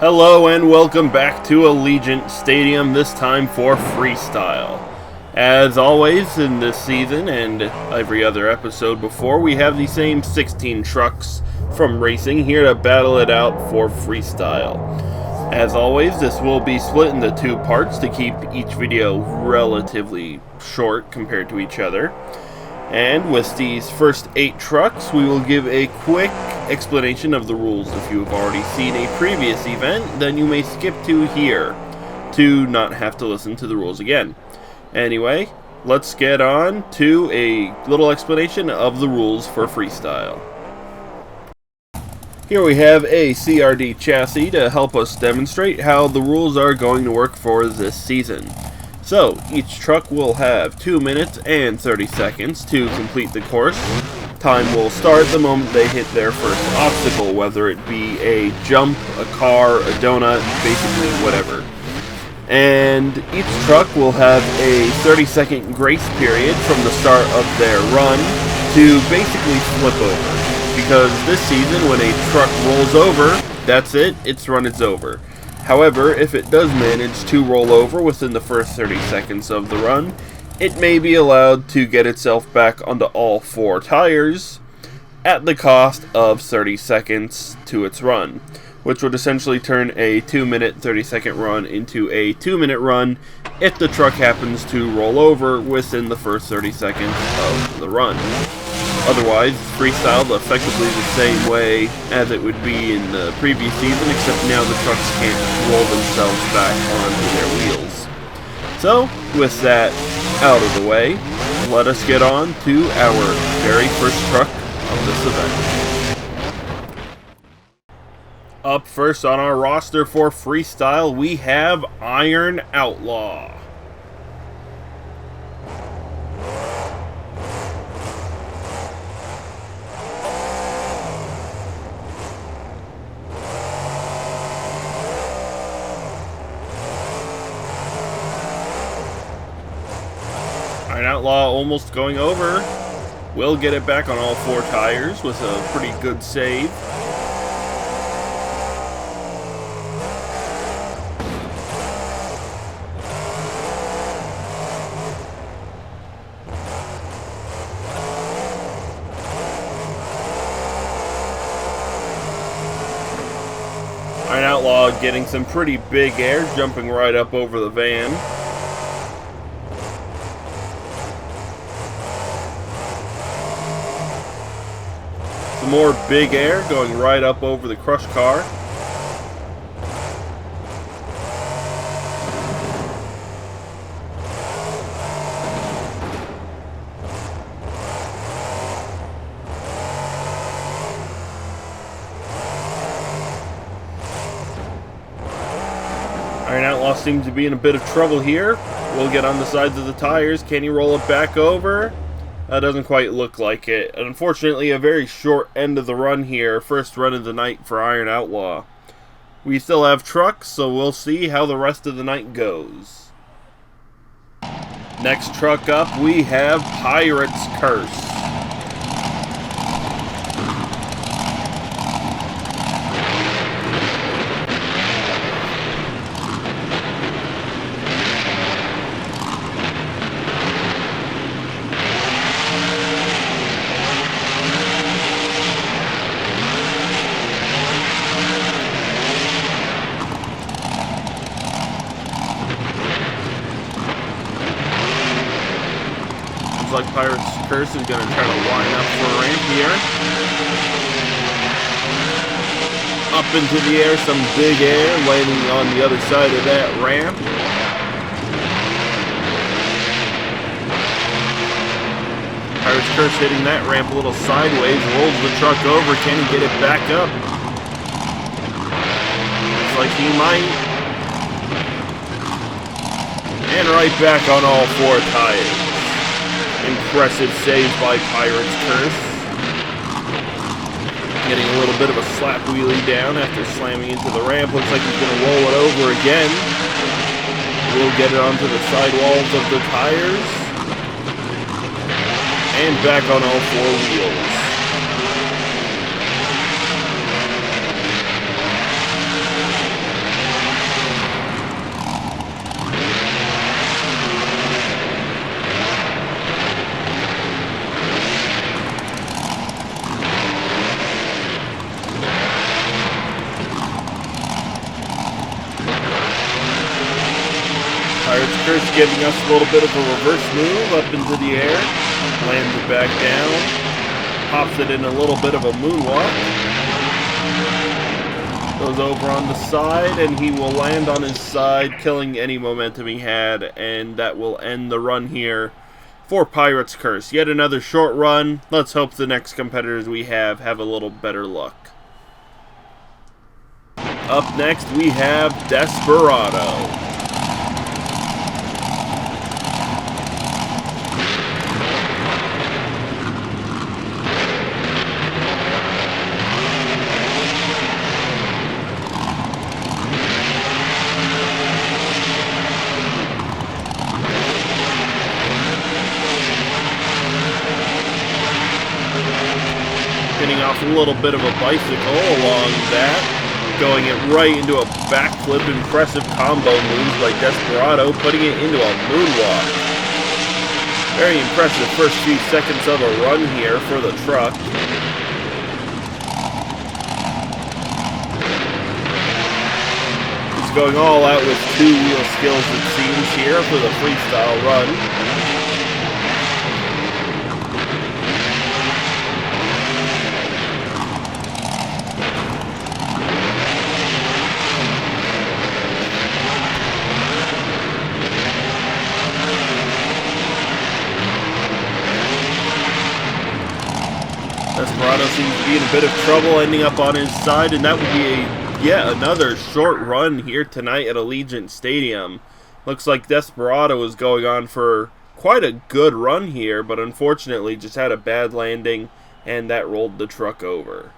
Hello and welcome back to Allegiant Stadium, this time for Freestyle. As always in this season and every other episode before, we have the same 16 trucks from racing here to battle it out for Freestyle. As always, this will be split into two parts to keep each video relatively short compared to each other. And with these first 8 trucks, we will give a quick explanation of the rules. If you have already seen a previous event, then you may skip to here to not have to listen to the rules again. Anyway, let's get on to a little explanation of the rules for Freestyle. Here we have a CRD chassis to help us demonstrate how the rules are going to work for this season. So, each truck will have 2 minutes and 30 seconds to complete the course. Time will start the moment they hit their first obstacle, whether it be a jump, a car, a donut, basically whatever. And each truck will have a 30-second grace period from the start of their run to basically flip over. Because this season, when a truck rolls over, that's it, its run is over. However, if it does manage to roll over within the first 30 seconds of the run, it may be allowed to get itself back onto all 4 tires at the cost of 30 seconds to its run, which would essentially turn a 2-minute 30-second run into a 2-minute run if the truck happens to roll over within the first 30 seconds of the run. Otherwise, freestyle effectively the same way as it would be in the previous season, except now the trucks can't roll themselves back onto their wheels. So, with that out of the way, let us get on to our very first truck of this event. Up first on our roster for freestyle, we have Iron Outlaw. Iron Outlaw almost going over. Will get it back on all 4 tires with a pretty good save. Iron Outlaw getting some pretty big air, jumping right up over the van. Some more big air going right up over the crush car. Iron Outlaw seems to be in a bit of trouble here. We'll get on the sides of the tires. Can he roll it back over? That doesn't quite look like it. Unfortunately, a very short end of the run here. First run of the night for Iron Outlaw. We still have trucks, so we'll see how the rest of the night goes. Next truck up, we have Pirate's Curse. Like Pirate's Curse is going to try to line up for a ramp here. Up into the air, some big air, landing on the other side of that ramp. Pirate's Curse hitting that ramp a little sideways, rolls the truck over. Can he get it back up? Looks like he might. And right back on all 4 tires. Impressive save by Pirate's Curse. Getting a little bit of a slap wheelie down after slamming into the ramp. Looks like he's going to roll it over again. We'll get it onto the sidewalls of the tires. And back on all 4 wheels. Pirate's Curse giving us a little bit of a reverse move up into the air. Lands it back down. Pops it in a little bit of a moonwalk. Goes over on the side, and he will land on his side, killing any momentum he had, and that will end the run here for Pirate's Curse. Yet another short run. Let's hope the next competitors we have a little better luck. Up next, we have Desperado. Getting off a little bit of a bicycle along that, going it right into a backflip. Impressive combo moves by Desperado, putting it into a moonwalk. Very impressive first few seconds of a run here for the truck. He's going all out with two-wheel skills, it seems, here for the freestyle run. Desperado seems to be in a bit of trouble, ending up on his side, and that would be yet another short run here tonight at Allegiant Stadium. Looks like Desperado is going on for quite a good run here, but unfortunately just had a bad landing, and that rolled the truck over.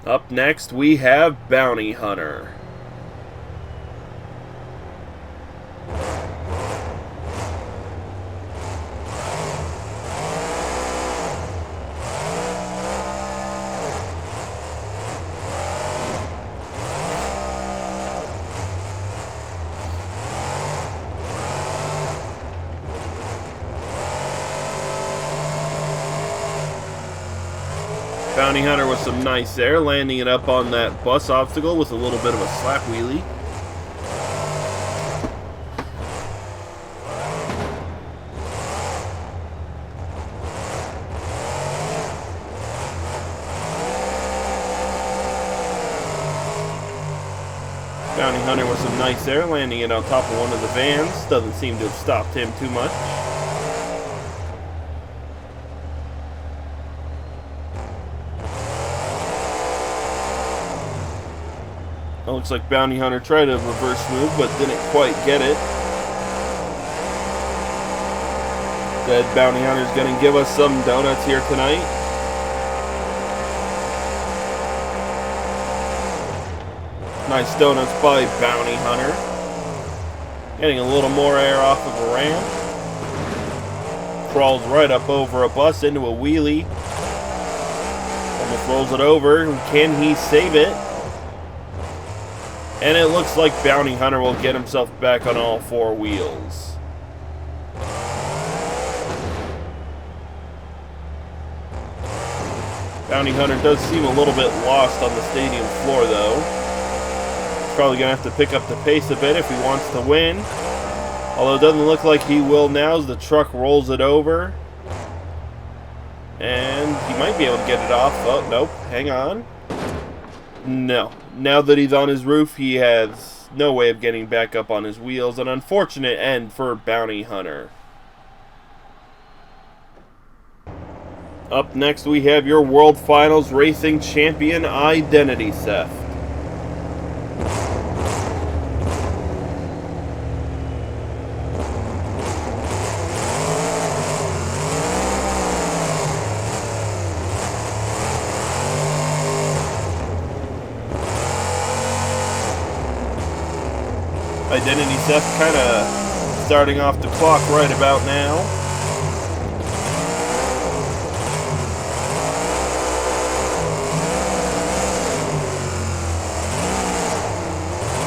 Up next, we have Bounty Hunter. Bounty Hunter with some nice air, landing it up on that bus obstacle with a little bit of a slap wheelie. Bounty Hunter with some nice air, landing it on top of one of the vans. Doesn't seem to have stopped him too much. It looks like Bounty Hunter tried a reverse move, but didn't quite get it. That Bounty Hunter's going to give us some donuts here tonight. Nice donuts by Bounty Hunter. Getting a little more air off of a ramp. Crawls right up over a bus into a wheelie. Almost rolls it over. Can he save it? And it looks like Bounty Hunter will get himself back on all four wheels. Bounty Hunter does seem a little bit lost on the stadium floor, though. He's probably going to have to pick up the pace a bit if he wants to win. Although it doesn't look like he will now as the truck rolls it over. And he might be able to get it off. Oh, nope. Hang on. No. Now that he's on his roof, he has no way of getting back up on his wheels. An unfortunate end for Bounty Hunter. Up next, we have your World Finals Racing Champion Identity Theft. Identity theft kind of starting off the clock right about now.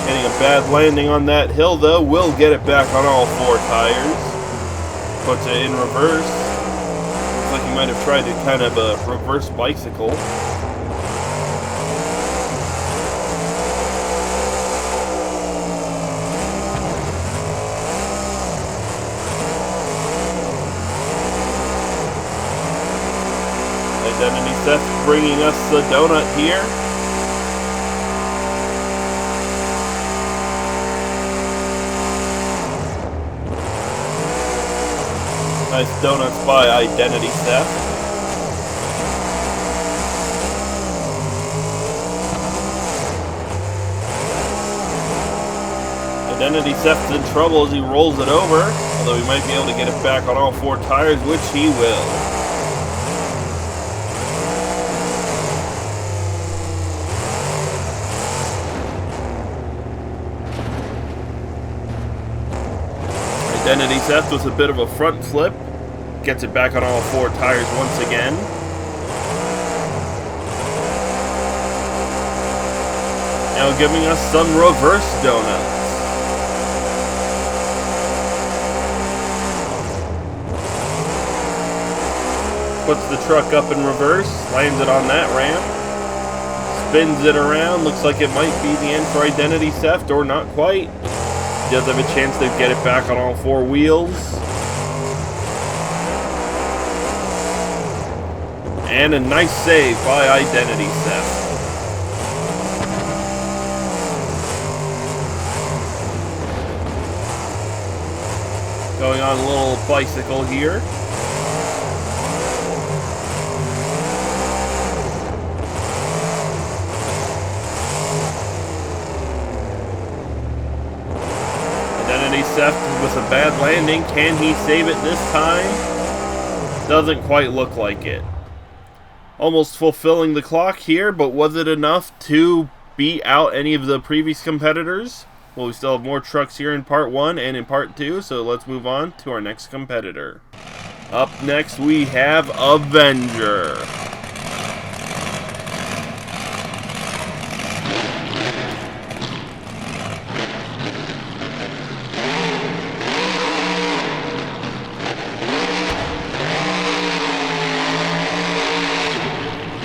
Getting a bad landing on that hill, though, will get it back on all four tires. Puts it in reverse. Looks like he might have tried to kind of a reverse bicycle. bringing us the donut here. Nice donuts by Identity Theft. Identity Theft's in trouble as he rolls it over, although he might be able to get it back on all 4 tires, which he will. Identity Theft with a bit of a front flip, gets it back on all 4 tires once again. Now giving us some reverse donuts. Puts the truck up in reverse, lands it on that ramp, spins it around, looks like it might be the end for Identity Theft, or not quite. He does have a chance to get it back on all 4 wheels. And a nice save by Identity Theft. Going on a little bicycle here. Identity Theft with a bad landing. Can he save it this time? Doesn't quite look like it. Almost fulfilling the clock here, but was it enough to beat out any of the previous competitors? Well, we still have more trucks here in Part 1 and in Part 2, so let's move on to our next competitor. Up next, we have Avenger.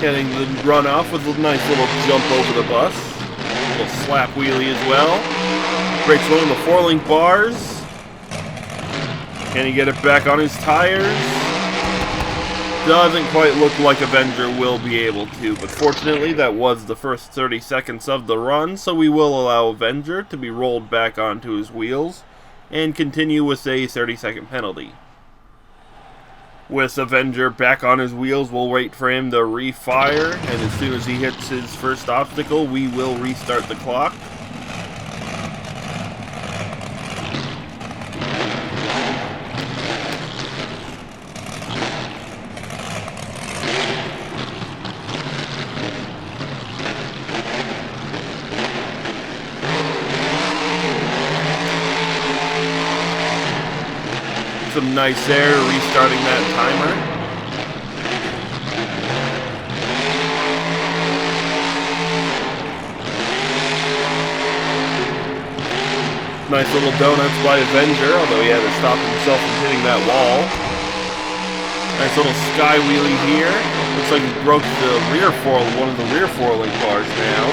Getting the run off with a nice little jump over the bus. A little slap wheelie as well. Breaks one of the 4-link bars. Can he get it back on his tires? Doesn't quite look like Avenger will be able to, but fortunately that was the first 30 seconds of the run, so we will allow Avenger to be rolled back onto his wheels and continue with a 30-second penalty. With Avenger back on his wheels, we'll wait for him to refire, and as soon as he hits his first obstacle, we will restart the clock. Some nice air restarting that timer. Nice little donuts by Avenger, although he had to stop himself from hitting that wall. Nice little sky wheelie here. Looks like he broke the one of the rear 4-link bars now.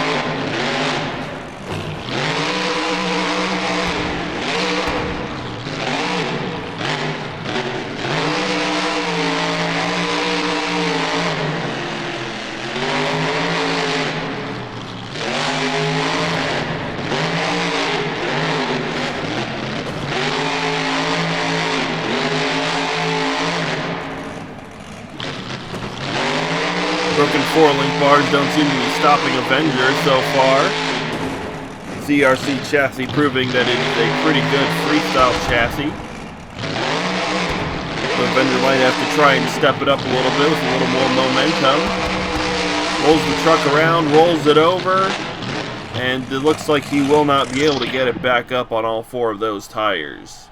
Broken 4-link bars don't seem to be stopping Avenger so far. CRC chassis proving that it is a pretty good freestyle chassis. So Avenger might have to try and step it up a little bit with a little more momentum. Rolls the truck around, rolls it over, and it looks like he will not be able to get it back up on all 4 of those tires.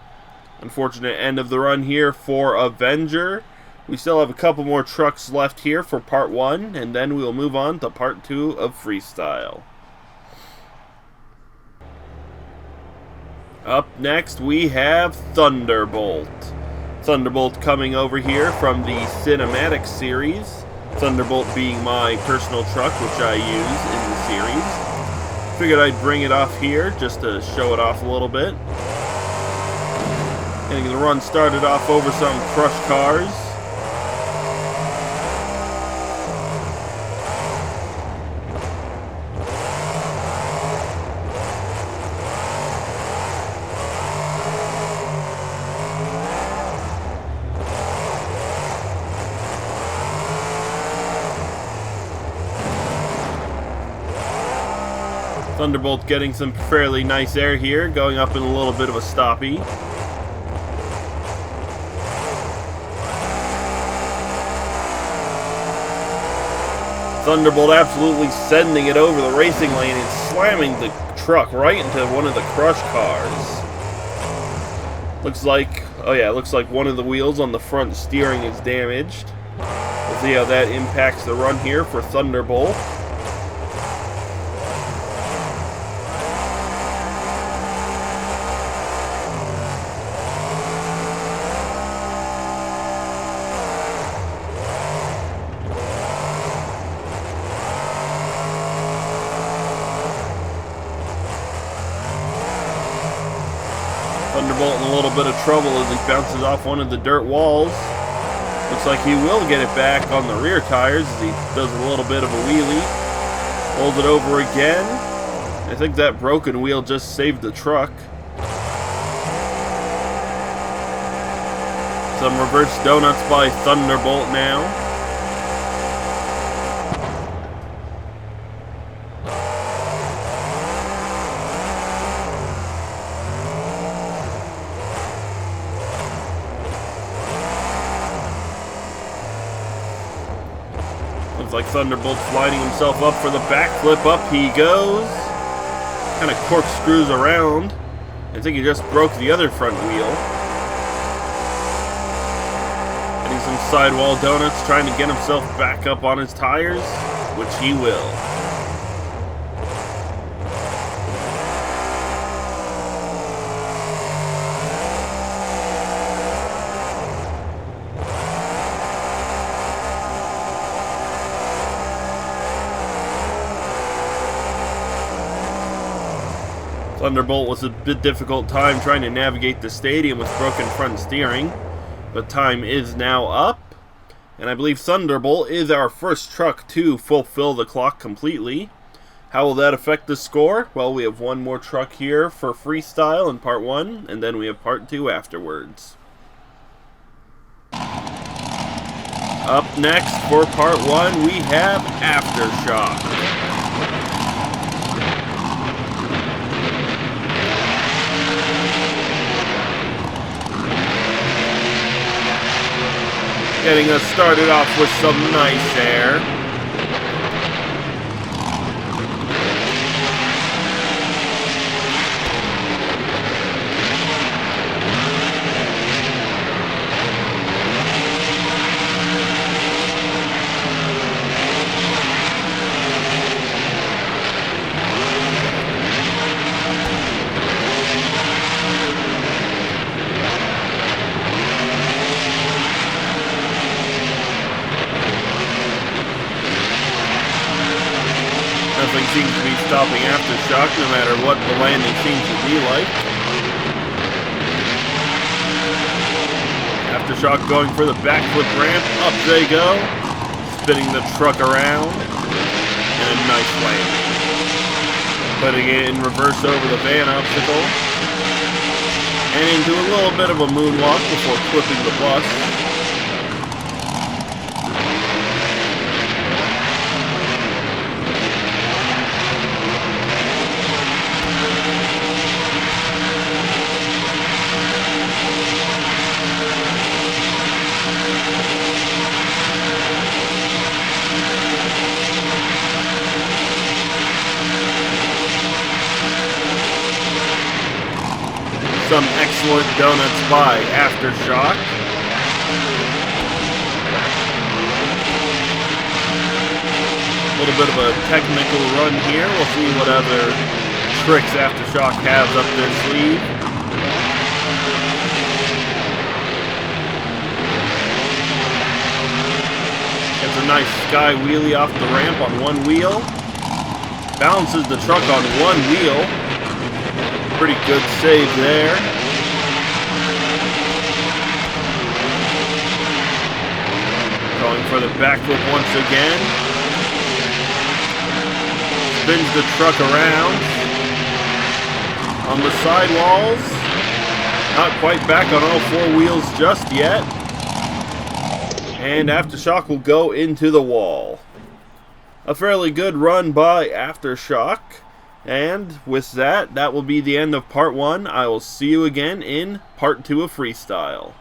Unfortunate end of the run here for Avenger. We still have a couple more trucks left here for Part 1, and then we'll move on to Part 2 of Freestyle. Up next, we have Thunderbolt. Thunderbolt coming over here from the Cinematic series. Thunderbolt being my personal truck, which I use in the series. Figured I'd bring it off here just to show it off a little bit. Getting the run started off over some crushed cars. Thunderbolt getting some fairly nice air here, going up in a little bit of a stoppie. Thunderbolt absolutely sending it over the racing lane and slamming the truck right into one of the crush cars. Looks like, oh yeah, looks like one of the wheels on the front steering is damaged. We'll see how that impacts the run here for Thunderbolt. Thunderbolt in a little bit of trouble as he bounces off one of the dirt walls. Looks like he will get it back on the rear tires as he does a little bit of a wheelie. Holds it over again. I think that broken wheel just saved the truck. Some reverse donuts by Thunderbolt now. Looks like Thunderbolt's lining himself up for the backflip. Up he goes. Kind of corkscrews around. I think he just broke the other front wheel. Getting some sidewall donuts, trying to get himself back up on his tires, which he will. Thunderbolt was a bit difficult time trying to navigate the stadium with broken front steering, but time is now up, and I believe Thunderbolt is our first truck to fulfill the clock completely. How will that affect the score? Well, we have one more truck here for Freestyle in part 1, and then we have part 2 afterwards. Up next for part 1, we have Aftershock. Getting us started off with some nice air. Nothing seems to be stopping Aftershock, no matter what the landing seems to be like. Aftershock going for the backflip ramp. Up they go. Spinning the truck around. And a nice landing. Putting it in reverse over the van obstacle. And into a little bit of a moonwalk before clipping the bus. Some excellent donuts by Aftershock. A little bit of a technical run here. We'll see what other tricks Aftershock has up their sleeve. Gets a nice sky wheelie off the ramp on one wheel. Balances the truck on one wheel. Pretty good save there. Going for the backflip once again. Spins the truck around. On the sidewalls. Not quite back on all four wheels just yet. And Aftershock will go into the wall. A fairly good run by Aftershock. And with that will be the end of part 1. I will see you again in part 2 of Freestyle.